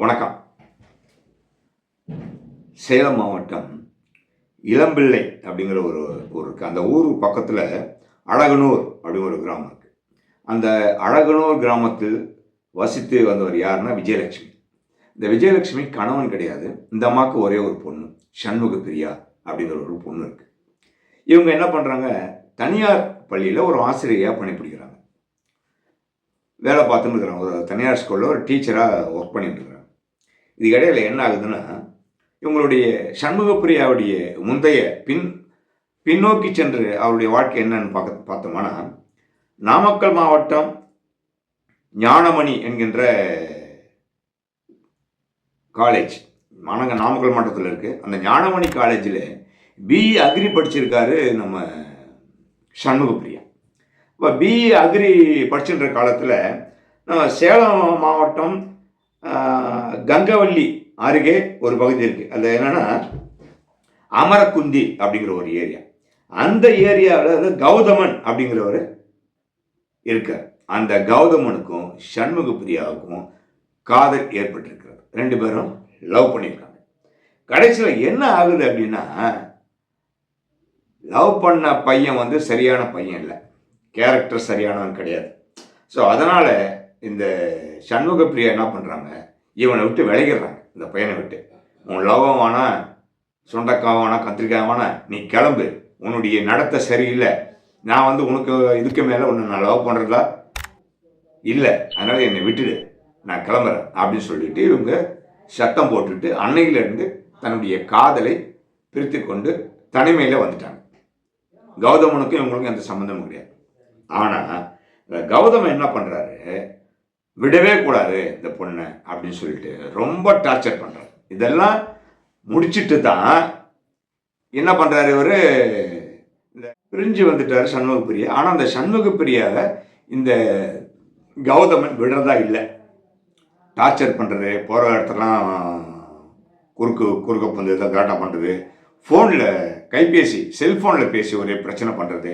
வணக்கம். சேலம் மாவட்டம் இளம்பிள்ளை அப்படிங்கிற ஒரு ஊர் இருக்குது. அந்த ஊர் பக்கத்தில் அழகனூர் அப்படிங்கிற ஒரு கிராமம் இருக்குது. அந்த அழகனூர் கிராமத்தில் வசித்து வந்தவர் யாருன்னா விஜயலட்சுமி. இந்த விஜயலட்சுமி கணவன் கிடையாது. இந்த அம்மாவுக்கு ஒரே ஒரு பொண்ணு, சண்முக பிரியா அப்படிங்கிற ஒரு பொண்ணு இருக்குது. இவங்க என்ன பண்ணுறாங்க, தனியார் பள்ளியில் ஒரு ஆசிரியராக பணிபுரிகிறாங்க. வேலை பார்த்துன்னு இருக்கிறாங்க. ஒரு தனியார் ஸ்கூலில் ஒரு டீச்சராக ஒர்க் பண்ணிட்டு இருக்கிறாங்க. இதுக்கு இடையில என்ன ஆகுதுன்னா, இவங்களுடைய சண்முகப்பிரியாவுடைய முந்தைய பின்னோக்கி சென்று அவருடைய வாழ்க்கை என்னன்னு பார்த்தோம்னா, நாமக்கல் மாவட்டம் ஞானமணி என்கின்ற காலேஜ் நாமக்கல் மாவட்டத்தில் இருக்குது. அந்த ஞானமணி காலேஜில் பிஇ அக்ரி படிச்சிருக்காரு நம்ம சண்முகப்பிரியா. இப்போ பிஇ அக்ரி படிச்சுன்ற காலத்தில் நம்ம சேலம் மாவட்டம் கங்கவல்லி அருகே ஒரு பகுதி இருக்குது. அது என்னென்னா அமரக்குந்தி அப்படிங்கிற ஒரு ஏரியா. அந்த ஏரியாவில் கௌதமன் அப்படிங்கிறவர் இருக்கார். அந்த கௌதமனுக்கும் சண்முக பிரியாவுக்கும் காதல் ஏற்பட்டிருக்கிறது. ரெண்டு பேரும் லவ் பண்ணியிருக்காங்க. கடைசியில் என்ன ஆகுது அப்படின்னா, லவ் பண்ண பையன் சரியான பையன் இல்லை, கேரக்டர் சரியானவன் கிடையாது. ஸோ அதனால் இந்த சண்முக பிரியா என்ன பண்ணுறாங்க, இவனை விட்டு விலகிடுறாங்க. இந்த பையனை விட்டு, உன் லவம் வேணா, சுண்டக்காய் வேணா, கத்திரிக்காய் வேணா, நீ கிளம்பு, உன்னுடைய நடத்தை சரியில்லை, நான் உனக்கு இதுக்கு மேலே ஒன்று நான் லவ் பண்ணுறதா இல்லை, அதனால் என்னை விட்டுடு, நான் கிளம்புறேன் அப்படின்னு சொல்லிட்டு இவங்க சத்தம் போட்டுட்டு அன்னையிலேருந்து தன்னுடைய காதலை பிரித்து கொண்டு தனிமையில் வந்துட்டாங்க. கௌதமனுக்கும் இவங்களுக்கும் எந்த சம்மந்தமும் கிடையாது. ஆனால் கௌதமன் என்ன பண்ணுறாரு, விடவே கூடாது இந்த பொண்ணை அப்படின்னு சொல்லிட்டு ரொம்ப டார்ச்சர் பண்ணுறாரு. இதெல்லாம் முடிச்சுட்டு தான் என்ன பண்ணுறாரு, இவர் இந்த பிரிஞ்சு வந்துட்டார் சண்முக பிரியா. ஆனால் அந்த சண்முக பிரியாவை இந்த கௌதமன் விடுறதா இல்லை. டார்ச்சர் பண்ணுறது, போகிற இடத்துலாம் குறுக்க வந்து கரெக்டாக பண்ணுறது, ஃபோனில் கைபேசி செல்ஃபோனில் பேசி ஒரே பிரச்சனை பண்ணுறது.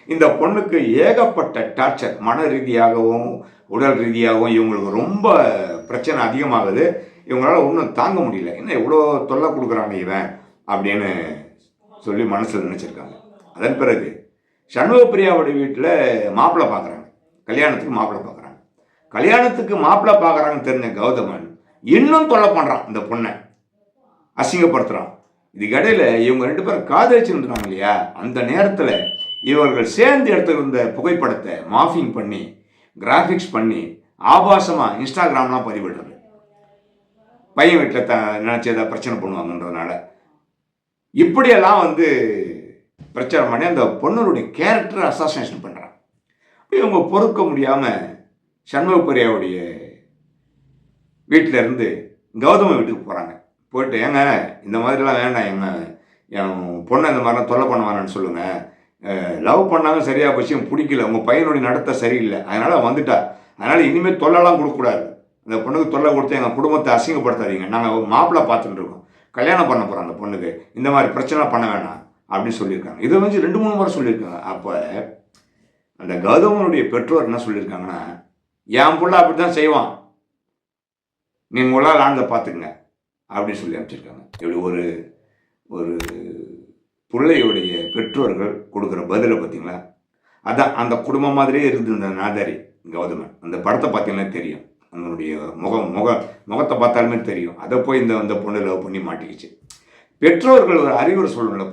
இந்த பொண்ணுக்கு ஏகப்பட்ட டார்ச்சர், மன ரீதியாகவும் உடல் ரீதியாகவும் இவங்களுக்கு ரொம்ப பிரச்சனை அதிகமாகுது. இவங்களால ஒன்றும் தாங்க முடியல. என்ன இவ்வளோ தொல்லை கொடுக்குறாங்க இவன் அப்படின்னு சொல்லி மனசில் நினச்சிருக்காங்க. அதன் பிறகு சண்முகப்பிரியாவுடைய வீட்டில் மாப்பிள்ளை பார்க்குறாங்க, கல்யாணத்துக்கு மாப்பிள்ளை பார்க்குறாங்க. கல்யாணத்துக்கு மாப்பிள்ளை பார்க்குறாங்கன்னு தெரிஞ்ச கௌதமன் இன்னும் தொல்லை பண்ணுறான், இந்த பொண்ணை அசிங்கப்படுத்துகிறான். இதுக்கிடையில் இவங்க ரெண்டு பேரும் காதலிச்சுருந்தாங்க இல்லையா, அந்த நேரத்தில் இவர்கள் சேர்ந்து எடுத்துருந்த புகைப்படத்தை மாஃபிங் பண்ணி கிராஃபிக்ஸ் பண்ணி ஆபாசமாக இன்ஸ்டாகிராம்லாம் பதிவிடுறது. பையன் வீட்டில் நினச்சி ஏதாவது பிரச்சனை பண்ணுவாங்கன்றதுனால இப்படியெல்லாம் பிரச்சனை பண்ணி அந்த பொண்ணுடைய கேரக்டரை அசாசினேஷன் பண்ணுறாங்க. இவங்க பொறுக்க முடியாமல் சண்முகப்பிரியாவுடைய வீட்டில் இருந்து கௌதம வீட்டுக்கு போகிறாங்க. போயிட்டு, ஏங்க இந்த மாதிரிலாம் வேண்டாம், என் பொண்ணை இந்த மாதிரிலாம் தொல்லை பண்ண வேணான்னு சொல்லுங்கள், லவ் பண்ணாலும் சரியாக போச்சு, பிடிக்கல, உங்கள் பையனுடைய நடத்தை சரியில்லை, அதனால் வந்துட்டா, அதனால் இனிமேல் தொல்லைலாம் கொடுக்கக்கூடாது, அந்த பொண்ணுக்கு தொல்லை கொடுத்து எங்கள் குடும்பத்தை அசிங்கப்படுத்தாதீங்க, நாங்கள் மாப்பிள்ளை பார்த்துட்டு இருக்கோம், கல்யாணம் பண்ண போகிறோம், அந்த பொண்ணுக்கு இந்த மாதிரி பிரச்சனை பண்ண வேணாம் அப்படின்னு சொல்லியிருக்காங்க. இதை 2-3 முறை சொல்லியிருக்காங்க. அப்போ அந்த கௌதமனுடைய பெற்றோர் என்ன சொல்லியிருக்காங்கன்னா, என் பிள்ளை அப்படி தான் செய்வான், நீங்கள் உங்களால் ஆனதை பார்த்துக்குங்க அப்படின்னு சொல்லி அனுப்பிச்சிருக்காங்க. இப்படி ஒரு பிள்ளையுடைய பெற்றோர்கள் கொடுக்குற பதிலை பார்த்தீங்களா? அதான் அந்த குடும்பம் மாதிரியே இருந்திருந்த நாதாரி கௌதமன். அந்த படத்தை பார்த்தீங்கன்னா தெரியும், அவனுடைய முகத்தை பார்த்தாலுமே தெரியும். அதை போய் இந்த பொண்ணு லவ் பண்ணி மாட்டிக்கிச்சு. பெற்றோர்கள் ஒரு அறிவுரை சொல்லணும்ல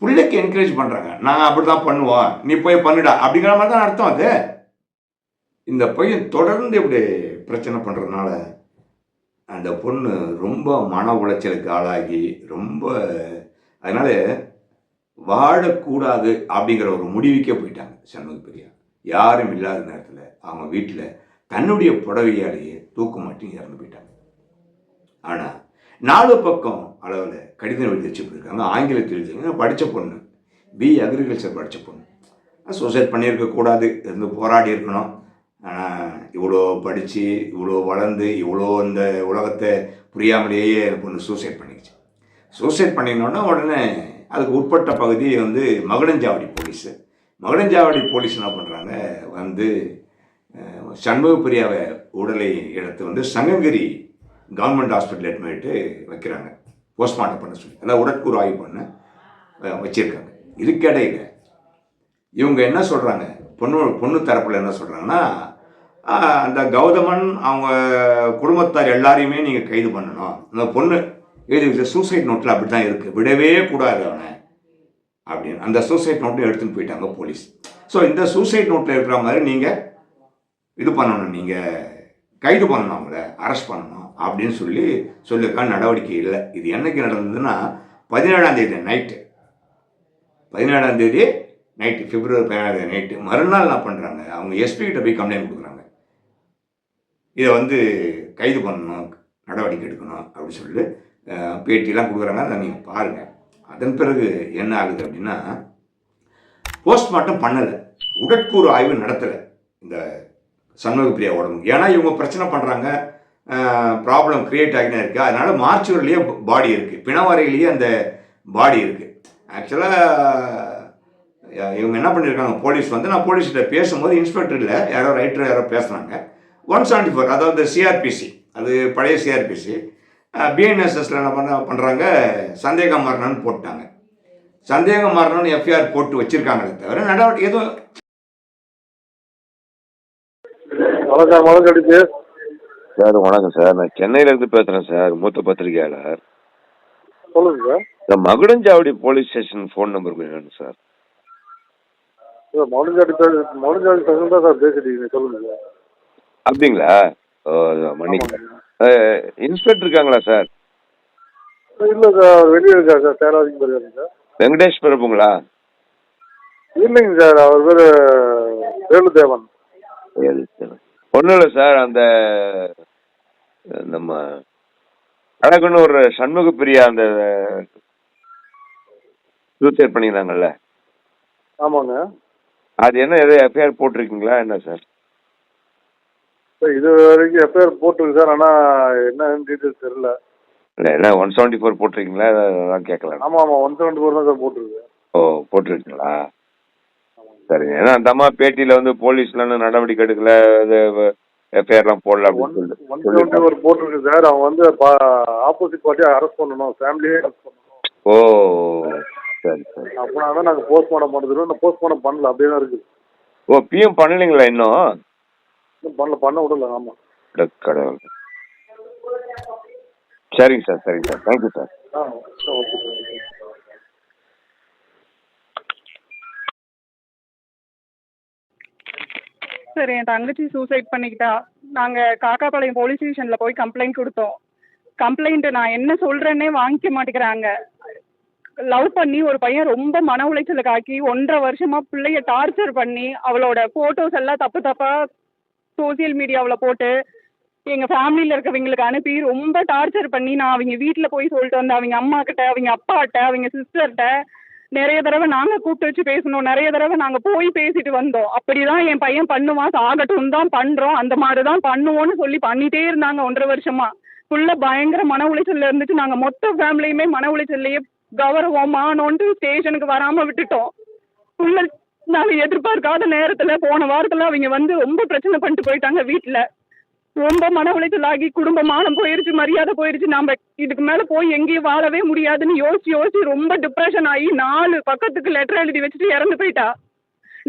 பிள்ளைக்கு என்கரேஜ் பண்ணுறாங்க, நாங்கள் அப்படி தான் பண்ணுவோம், நீ போய் பண்ணுடா அப்படிங்கிற மாதிரி தான் அர்த்தம். அது இந்த பையன் தொடர்ந்து இப்படி பிரச்சனை பண்ணுறதுனால அந்த பொண்ணு ரொம்ப மன உளைச்சலுக்கு ஆளாகி ரொம்ப, அதனால் வாழக்கூடாது அப்படிங்கிற ஒரு முடிவுக்கே போயிட்டாங்க சண்முக பிரியா. யாரும் இல்லாத நேரத்தில் அவங்க வீட்டில் தன்னுடைய புடவையாலேயே தூக்க மாட்டி இறந்து போயிட்டாங்க. ஆனால் 4 பக்கம் அளவில் கடிதம் எழுதி வச்சு போயிருக்காங்க, ஆங்கிலத்தில் எழுதிருக்காங்க. படித்த பொண்ணு, பிஇ அக்ரிகல்ச்சர் படித்த பொண்ணு, சூசைட் பண்ணியிருக்கக்கூடாது, இருந்து போராடி இருக்கணும். ஆனால் இவ்வளோ படித்து இவ்வளோ வளர்ந்து இவ்வளோ இந்த உலகத்தை புரியாமலேயே பொண்ணு சூசைட் பண்ணிடுச்சு. சூசைட் பண்ணினோன்னா உடனே அதுக்கு உட்பட்ட பகுதி மகுடஞ்சாவடி போலீஸு. மகுடஞ்சாவடி போலீஸ் என்ன பண்ணுறாங்க, சண்முக பிரியாவை உடலை எடுத்து வந்து சங்ககிரி கவர்மெண்ட் ஹாஸ்பிட்டல் எடுத்துட்டு வைக்கிறாங்க போஸ்ட்மார்ட்டம் பண்ண சொல்லி, அதாவது உடற்கூறு ஆய்வு பண்ண வச்சுருக்காங்க. இதுக்கிடையில் இவங்க என்ன சொல்கிறாங்க, பொண்ணு தரப்பில் என்ன சொல்கிறாங்கன்னா, அந்த கௌதமன் அவங்க குடும்பத்தார் எல்லாரையுமே நீங்கள் கைது பண்ணணும், அந்த பொண்ணு எழுதி சூசைட் நோட்டில் அப்படி தான் இருக்குது, விடவே கூடாது அவனை அப்படின்னு அந்த சூசைட் நோட்டும் எடுத்துன்னு போயிட்டாங்க போலீஸ். ஸோ இந்த சூசைட் நோட்டில் இருக்கிற மாதிரி நீங்கள் இது பண்ணணும், நீங்கள் கைது பண்ணணும், அவங்கள அரெஸ்ட் பண்ணணும் அப்படின்னு சொல்லியிருக்கான நடவடிக்கை இல்லை. இது என்னைக்கு நடந்ததுன்னா 17ஆம் தேதி நைட்டு, 17ஆம் தேதி நைட்டு, பிப்ரவரி 17ஆம் தேதி நைட்டு. மறுநாள் என்ன பண்ணுறாங்க, அவங்க எஸ்பி கிட்ட போய் கம்ப்ளைண்ட் கொடுக்குறாங்க, இதை வந்து கைது பண்ணணும், நடவடிக்கை எடுக்கணும் அப்படின்னு சொல்லி பேட்டிலாம் கொடுக்குறாங்க. அதை நீங்கள் பாருங்கள். அதன் பிறகு என்ன ஆகுது அப்படின்னா, போஸ்ட்மார்ட்டம் பண்ணலை, உடற்கூறு ஆய்வு நடத்தலை இந்த சண்முக பிரியா உடம்பு. ஏன்னா இவங்க பிரச்சனை பண்ணுறாங்க, ப்ராப்ளம் க்ரியேட் ஆகினே இருக்குது. அதனால் மார்ச்சுவரிலேயே பாடி இருக்குது, பிணவரையிலேயே அந்த பாடி இருக்குது. ஆக்சுவலாக இவங்க என்ன பண்ணியிருக்காங்க, போலீஸ் வந்து, நான் போலீஸ்கிட்ட பேசும்போது இன்ஸ்பெக்டர் இல்லை, யாரோ ரைட்டர் யாரோ பேசுனாங்க, 174 அதாவது சிஆர்பிசி, அது பழைய சிஆர்பிசி, பிஎன்எஸ்எஸ்ல என்ன பண்ணுறாங்க, சந்தேகம் மரணம்னு போட்டாங்க. சந்தேகம் மரணம்னு எஃப்ஐஆர் போட்டு வச்சிருக்காங்களே தவிர நடவடிக்கை எதுவும். சார் வணக்கம் சார், நான் சென்னையிலேருந்து பேசுகிறேன் சார், மூத்த பத்திரிகையாளர். சொல்லுங்க சார். இந்த Magudanchavadi police station phone number வேணும் சார். மவுண்டஞ்சாவடி ஸ்டேஷன் தான் சார் பேசிட்டீங்க, சொல்லுங்க சார். அப்படிங்களா? மன்னிக்கிறேன். இன்ஸ்பெக்டர் இருக்காங்களா சார்? இல்லை சார், வெளியே இருக்கா சார், தேராதிக்கு இருக்காங்க சார். வெங்கடேஷ் பிரபுங்களா? இல்லைங்க சார், அவர் பேர் வேலுதேவன். ஒன்றும் இல்லை சார், அந்த நம்ம அழகுன்னு ஒரு சண்முக பிரியா அந்த சூசைட் பண்ணியிருந்தாங்கல்ல? ஆமாங்க. அது என்ன, எதோ எஃப்ஐஆர் போட்டிருக்கீங்களா என்ன சார்? சார் இது வரைக்கும் எஃப்ஐஆர் போட்டிருக்கு சார், ஆனால் என்னன்னு டீட்டெயில்ஸ் தெரியல. இல்லை இல்லை 174 போட்டிருக்கீங்களா, அதான் கேட்கலாம். ஆமாம் ஆமாம் 174 தான் சார் போட்டிருக்கு. ஓ போட்டிருக்கீங்களா? சரிங்க. ஏன்னா அந்த அம்மா பேட்டியில் வந்து போலீஸ்லாம் நடவடிக்கை எடுக்கல, எஃப்ஐஆர்லாம் போடல அப்படின்னு சொல்லிட்டு 174 போட்டிருக்கு சார். அவங்க வந்து ஆப்போசிட் பார்ட்டியை அரெஸ்ட் பண்ணணும், ஃபேமிலியே அரெஸ்ட் பண்ணணும். ஓ சரி சரி. அப்படின்னா தான் நாங்கள் போஸ்ட்மார்ட்டம் பண்ணுறோம். இன்னும் போஸ்ட்மார்ட்டம் பண்ணல, அப்படியே தான் இருக்குது. ஓ பிஎம் பண்ணலைங்களா இன்னும்? இன்னும் பண்ண விடல. ஆமாம். கடவுள். சரிங்க சார், சரிங்க sir, thank you sir. Okay sir. Sir, என் தங்கச்சி சூசைட் பண்ணிக்கிட்டா. நாங்கள் காக்காபாளையம் போலீஸ் ஸ்டேஷனில் போய் கம்ப்ளைண்ட் கொடுத்தோம். கம்ப்ளைண்ட்டு நான் என்ன சொல்கிறேன்னே வாங்கிக்க மாட்டேங்கிறாங்க. லவ் பண்ணி ஒரு பையன் ரொம்ப மன உளைச்சலுக்கு ஆக்கி 1.5 வருஷமாக பிள்ளைய டார்ச்சர் பண்ணி அவளோட ஃபோட்டோஸ் எல்லாம் தப்பாக சோசியல் மீடியாவில் போட்டு எங்கள் ஃபேமிலியில் இருக்கவங்களுக்கு அனுப்பி ரொம்ப டார்ச்சர் பண்ணி, நான் அவங்க வீட்டில் போய் சொல்லிட்டு வந்தேன், அவங்க அம்மாக்கிட்ட, அவங்க அப்பாட்ட, அவங்க சிஸ்டர்கிட்ட நிறைய தடவை நாங்கள் கூப்பிட்டு வச்சு பேசணும், நிறைய தடவை நாங்கள் போய் பேசிட்டு வந்தோம். அப்படி தான் என் பையன் பண்ணுவான், சாகட்டும் தான் பண்ணுறோம், அந்த மாதிரி தான் பண்ணுவோன்னு சொல்லி பண்ணிகிட்டே இருந்தாங்க 1.5 வருஷமாக. ஃபுல்லாக பயங்கர மன உளைச்சலில் இருந்துச்சு. நாங்கள் மொத்த ஃபேமிலியுமே மன உளைச்சல்லையே கௌரவம் மானோன்ட்டு ஸ்டேஷனுக்கு வராமல் விட்டுட்டோம். ஃபுல்லாக நாங்கள் எதிர்பார்க்காத நேரத்தில் போன வாரத்தில் அவங்க வந்து ரொம்ப பிரச்சனை பண்ணிட்டு போயிட்டாங்க. வீட்டில் ரொம்ப மன உளைச்சல் ஆகி குடும்ப மானம் போயிருச்சு, மரியாதை போயிருச்சு, நம்ம இதுக்கு மேலே போய் எங்கேயும் வாழவே முடியாதுன்னு யோசிச்சு ரொம்ப டிப்ரெஷன் ஆகி 4 பக்கத்துக்கு லெட்டர் எழுதி வச்சுட்டு இறந்து போயிட்டா.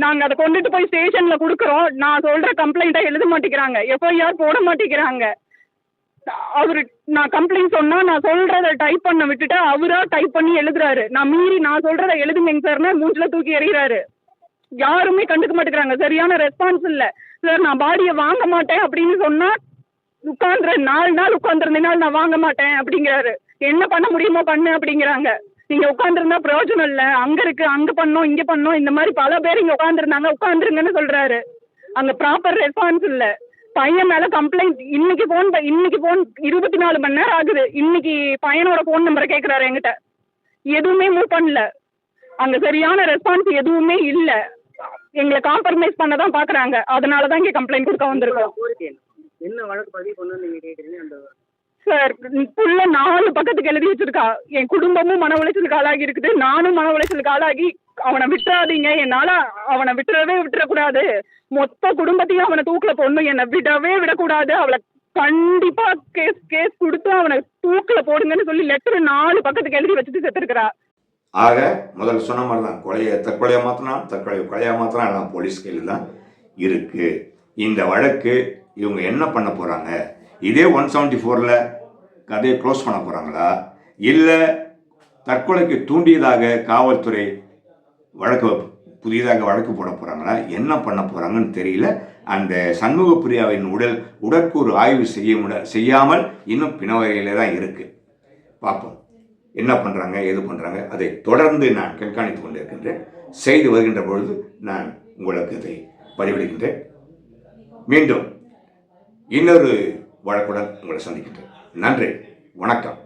நாங்கள் அதை கொண்டுட்டு போய் ஸ்டேஷனில் கொடுக்குறோம். நான் சொல்கிற கம்ப்ளைண்ட்டாக எழுத மாட்டேங்கிறாங்க, எஃப்ஐஆர் போட மாட்டேங்கிறாங்க. நான் கம்ப்ளைண்ட் சொன்னால் நான் சொல்கிறத டைப் பண்ண விட்டுட்டு அவராக டைப் பண்ணி எழுதுறாரு. நான் சொல்கிறத எழுதுங்க சார்னா மூஞ்சில் தூக்கி எறிகிறாரு. யாருமே கண்டுக்க மாட்டேங்கிறாங்க, சரியான ரெஸ்பான்ஸ் இல்லை. சார், நான் பாடியை வாங்க மாட்டேன் அப்படின்னு சொன்னால் உட்காந்துரு 4 நாள் உட்காந்துருந்தேனால நான் வாங்க மாட்டேன் அப்படிங்கிறாரு. என்ன பண்ண முடியுமோ பண்ணு அப்படிங்கிறாங்க. நீங்கள் உட்காந்துருந்தா பிரயோஜனம் இல்லை, அங்கே இருக்குது, அங்கே பண்ணோம், இங்கே பண்ணோம், இந்த மாதிரி பல பேர் இங்கே உட்காந்துருந்தாங்க, உட்காந்துருங்கன்னு சொல்கிறாரு. அங்கே ப்ராப்பர் ரெஸ்பான்ஸ் இல்லை. பையன் மேலே கம்ப்ளைண்ட் இன்னைக்கு ஃபோன் 24 மணி நேரம் ஆகுது. இன்னைக்கு பையனோட ஃபோன் நம்பரை கேட்குறாரு என்கிட்ட. எதுவுமே மூவ் பண்ணல. அங்கே சரியான ரெஸ்பான்ஸ் எதுவுமே இல்லை. எங்களை காம்ப்ரமைஸ் பண்ண தான் பார்க்குறாங்க. அதனால தான் இங்கே கம்ப்ளைண்ட் கொடுக்க வந்திருக்கோம். என்ன வழக்கு பதிவு பண்ணு நீங்க கேக்குறீங்க? அந்த சார் புள்ள 4 பக்கத்துக்கு எழுதி வச்சிருக்கா. என் குடும்பமும் மன உளைச்சலுக்கு ஆளாகி இருக்குது. நானும் மன உளைச்சலுக்கு ஆளாகி அவனை விட்டுறாதீங்க, என்னால அவனை விட்டுறக்கூடாது, மொத்த குடும்பத்தையும் அவனை தூக்கில போடணும், என்னை விடக்கூடாது, அவளை கண்டிப்பா கேஸ் கொடுத்து அவனை தூக்கில போடுங்கன்னு சொல்லி லெட்டர் 4 பக்கத்துக்கு எழுதி வச்சுட்டு செத்துருக்கிறா. ஆக முதல்ல சொன்ன மாதிரி தான், தற்கொலையை மாற்றினா கொலையாக மாற்றினா எல்லாம் போலீஸ் கையில் தான் இருக்கு. இந்த வழக்கு இவங்க என்ன பண்ண போறாங்க? இதே 174ல் கதையை க்ளோஸ் பண்ண போறாங்களா, இல்லை தற்கொலைக்கு தூண்டியதாக காவல்துறை புதியதாக வழக்கு போட போறாங்களா, என்ன பண்ண போறாங்கன்னு தெரியல. அந்த சண்முகப்பிரியாவின் உடற்கூறு ஆய்வு செய்யாமல் இன்னும் பிணவரையிலே தான் இருக்கு. பார்ப்போம் என்ன பண்றாங்க, எது பண்றாங்க, அதை தொடர்ந்து நான் கண்காணித்து கொண்டிருக்கின்றேன். செய்து வருகின்ற பொழுது நான் உங்களுக்கு அதை பதிவிடுகின்றேன். மீண்டும் இன்னொரு வழக்குடன் உங்களை சந்திக்கின்றேன். நன்றி, வணக்கம்.